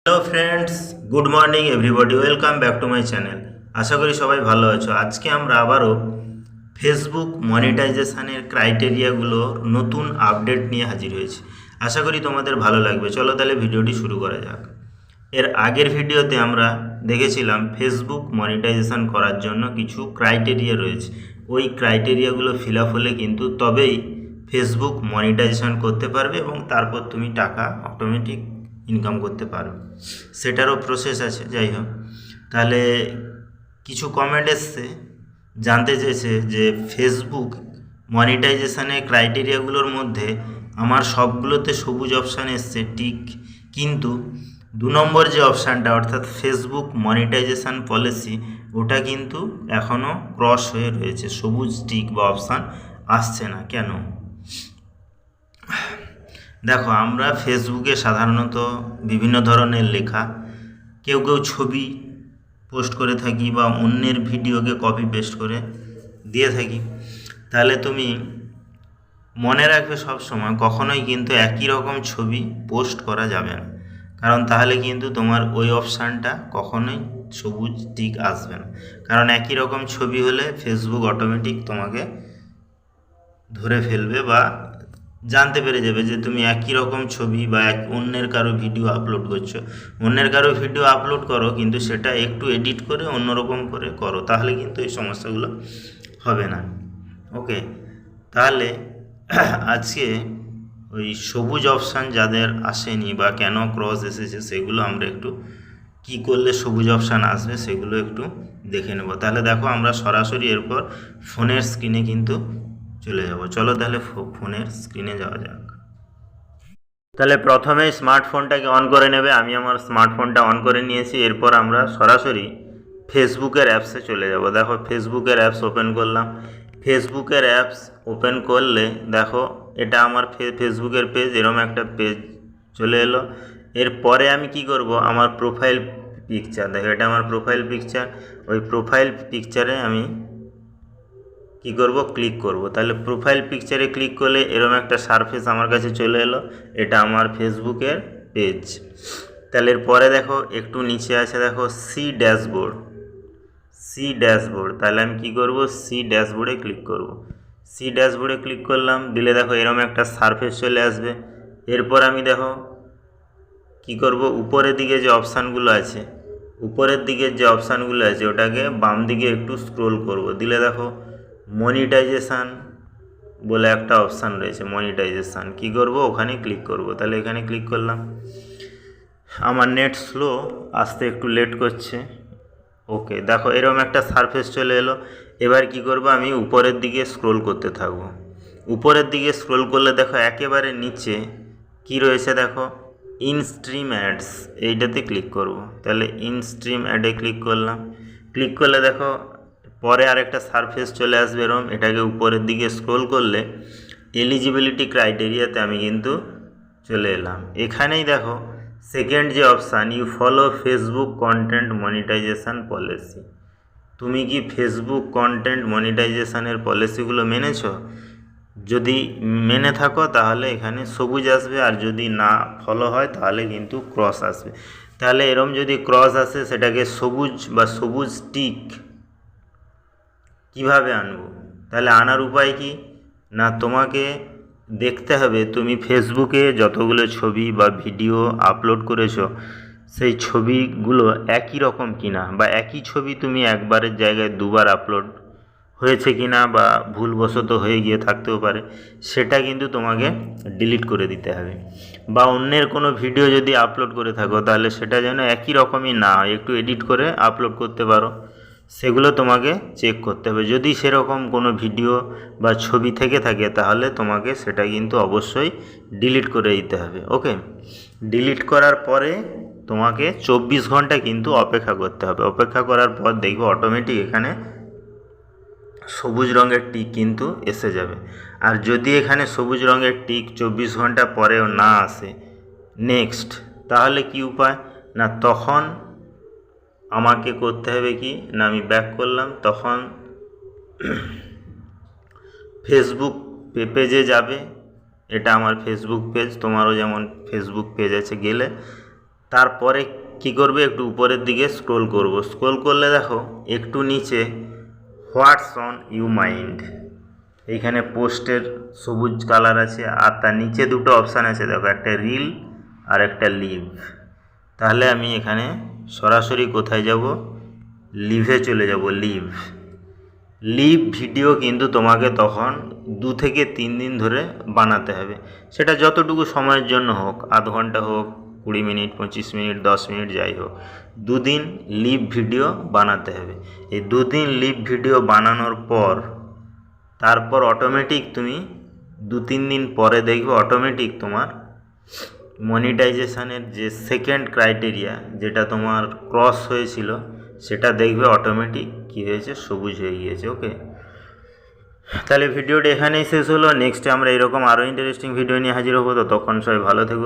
Hello friends, good morning everybody, welcome back to my channel. আশা করি সবাই ভালো আছো। আজকে আমরা আবারও ফেসবুক মনিটাইজেশনের ক্রাইটেরিয়াগুলো নতুন আপডেট নিয়ে হাজির হয়েছি। আশা করি তোমাদের ভালো লাগবে। চলো তাহলে ভিডিওটি শুরু করা যাক। এর আগের ভিডিওতে আমরা দেখেছিলাম ফেসবুক মনিটাইজেশন করার জন্য কিছু ক্রাইটেরিয়া রয়েছে। ওই ক্রাইটেরিয়াগুলো ফিল আপ হলে কিন্তু তবেই ফেসবুক মনিটাইজেশন করতে পারবে এবং তারপর তুমি টাকা অটোমেটিক ইনকাম করতে পারবে। সেটারও প্রসেস আছে। যাই হোক, তাহলে কিছু কমেন্ট এসছে, জানতে চেয়েছে যে ফেসবুক মনিটাইজেশনের ক্রাইটেরিয়াগুলোর মধ্যে আমার সবগুলোতে সবুজ অপশান এসছে টিক, কিন্তু 2 নম্বর যে অপশানটা অর্থাৎ ফেসবুক মনিটাইজেশন পলিসি, ওটা কিন্তু এখনও ক্রস হয়ে রয়েছে, সবুজ টিক বা অপশান আসছে না। কেন? দেখো, আমরা ফেসবুকে সাধারণত বিভিন্ন ধরনের লেখা, কেউ ছবি পোস্ট করে থাকি বা অন্যের ভিডিওকে কপি পেস্ট করে দিয়ে থাকি। তাহলে তুমি মনে রাখবে সবসময় কখনোই কিন্তু একই রকম ছবি পোস্ট করা যাবে না, কারণ তাহলে কিন্তু তোমার ওই অপশানটা কখনোই সবুজ টিক আসবে না। কারণ একই রকম ছবি হলে ফেসবুক অটোমেটিক তোমাকে ধরে ফেলবে বা জানতে পেরে যাবে যে তুমি একই রকম ছবি বা অন্যের কারো ভিডিও আপলোড করছো। অন্যের কারো ভিডিও আপলোড করো, কিন্তু সেটা একটু এডিট করে অন্যরকম করে করো, তাহলে কিন্তু এই সমস্যাগুলো হবে না। ওকে, তাহলে আজকে ওই সবুজ অপশান যাদের আসেনি বা কেন ক্রস এসেছে সেগুলো আমরা একটু কি করলে সবুজ অপশান আসবে সেগুলো একটু দেখে নেব। তাহলে দেখো, আমরা সরাসরি এরপর ফোনের স্ক্রিনে কিন্তু চলে যাব। চলো তাহলে ফোনের স্ক্রিনে যাওয়া যাক। তাহলে প্রথমে স্মার্টফোনটাকে অন করে নেবে। আমি আমার স্মার্টফোনটা অন করে নিয়েছি। এরপর আমরা সরাসরি ফেসবুকের অ্যাপসে চলে যাব। দেখো, ফেসবুকের অ্যাপস ওপেন করলাম। ফেসবুকের অ্যাপস ওপেন করলে দেখো, এটা আমার ফেসবুকের পেজ, এরকম একটা পেজ চলে এলো। এরপরে আমি কি করব, আমার প্রোফাইল পিকচার, দেখো এটা আমার প্রোফাইল পিকচার। ওই প্রোফাইল পিকচারে আমি কি করব, ক্লিক করব। তাহলে প্রোফাইল পিকচারে ক্লিক করলে এরকম একটা সারফেস আমার কাছে চলে এলো। এটা আমার ফেসবুকের পেজ। তাহলে এরপরে দেখো, একটু নিচে আছে, দেখো সি ড্যাশবোর্ড, সি ড্যাশবোর্ড। তাহলে আমি কি করব, সি ড্যাশবোর্ডে ক্লিক করব। সি ড্যাশবোর্ডে ক্লিক করলাম, দিলে দেখো এরকম একটা সারফেস চলে আসবে। এরপর আমি দেখো কি করব, উপরের দিকে যে অপশানগুলো আছে, উপরের দিকের যে অপশানগুলো আছে ওটাকে বাম দিকে একটু স্ক্রোল করব। দিলে দেখো মনিটাইজেশান বলে একটা অপশান রয়েছে, মনিটাইজেশান। কি করব, ওখানে ক্লিক করব। তাহলে এখানে ক্লিক করলাম। আমার নেট স্লো, আসতে একটু লেট করছে। ওকে, দেখো এরকম একটা সারফেস চলে এলো। এবার কি করব, আমি উপরের দিকে স্ক্রোল করতে থাকব। উপরের দিকে স্ক্রোল করলে দেখো একেবারে নিচে কি রয়েছে, দেখো ইনস্ট্রিম অ্যাডস, এইটাতে ক্লিক করব। তাহলে ইনস্ট্রিম অ্যাডে ক্লিক করলাম। ক্লিক করলে দেখো পরে আরেকটা সারফেস চলে আসবে এরকম। এটাকে উপরের দিকে স্ক্রোল করলে এলিজিবিলিটি ক্রাইটেরিয়াতে আমি কিন্তু চলে এলাম। এখানেই দেখো সেকেন্ড যে option, you follow Facebook content monetization policy. তুমি কি ফেসবুক কন্টেন্ট মনিটাইজেশানের পলিসিগুলো মেনেছো? যদি মেনে থাকো তাহলে এখানে সবুজ আসবে, আর যদি না ফলো হয় তাহলে কিন্তু ক্রস আসবে। তাহলে এরম যদি ক্রস আসে, সেটাকে সবুজ বা সবুজ টিক কিভাবে আনবো? তাহলে আনার উপায় কি না, তোমাকে দেখতে হবে তুমি ফেসবুকে যতগুলো ছবি বা ভিডিও আপলোড করেছো সেই ছবিগুলো একই রকম কিনা, বা একই ছবি তুমি একবারের জায়গায় দুবার আপলোড হয়েছে কিনা, বা ভুলবশত হয়ে গিয়ে থাকতেও পারে, সেটা কিন্তু তোমাকে ডিলিট করে দিতে হবে। বা অন্যের কোনো ভিডিও যদি আপলোড করে থাকো তাহলে সেটা যেন একই রকমই না হয়, একটু এডিট করে আপলোড করতে পারো, সেগুলো তোমাকে চেক করতে হবে। যদি সেরকম কোনো ভিডিও বা ছবি থেকে থাকে তাহলে তোমাকে সেটা কিন্তু অবশ্যই ডিলিট করে দিতে হবে। ওকে, ডিলিট করার পরে তোমাকে 24 ঘন্টা কিন্তু অপেক্ষা করতে হবে। অপেক্ষা করার পর দেখবে অটোমেটিক এখানে সবুজ রঙের টিক কিন্তু এসে যাবে। আর যদি এখানে সবুজ রঙের টিক 24 ঘন্টা পরেও না আসে নেক্সট, তাহলে কি উপায় না, তখন আমাকে করতে হবে কি না, আমি ব্যাক করলাম, তখন ফেসবুক পেজে যাবে। এটা আমার ফেসবুক পেজ, তোমারও যেমন ফেসবুক পেজ আছে, গেলে তারপরে কি করবে, একটু উপরের দিকে স্ক্রোল করব। স্ক্রোল করলে দেখো একটু নিচে হোয়াটস অন ইউ মাইন্ড, এইখানে পোস্টের সবুজ কালার আছে, আর তার নিচে দুটো অপশান আছে দেখো, একটা রিল আর একটা লিভ। তাহলে আমি এখানে সরাসরি কোথায় যাব, লিভে চলে যাব। লিভ ভিডিও কিন্তু তোমাকে তখন 2 থেকে 3 দিন ধরে বানাতে হবে, সেটা যতটুকু সময়ের জন্য হোক, আধ ঘন্টা হোক, 20 মিনিট, 25 মিনিট, 10 মিনিট, যাই হোক, 2 দিন লিভ ভিডিও বানাতে হবে। এই 2 দিন লিভ ভিডিও বানানোর পর তারপর অটোমেটিক তুমি 2-3 দিন পরে দেখবে অটোমেটিক তোমার মনিটাইজেশানের যে সেকেন্ড ক্রাইটেরিয়া, যেটা তোমার ক্রস হয়েছিল, সেটা দেখবে অটোমেটিক কী হয়েছে, সবুজ হয়ে গিয়েছে। ওকে, তাহলে ভিডিওটা এখানেই শেষ হলো। নেক্সটে আমরা এরকম আরও ইন্টারেস্টিং ভিডিও নিয়ে হাজির হবো। তো তখন সবাই ভালো থেকো।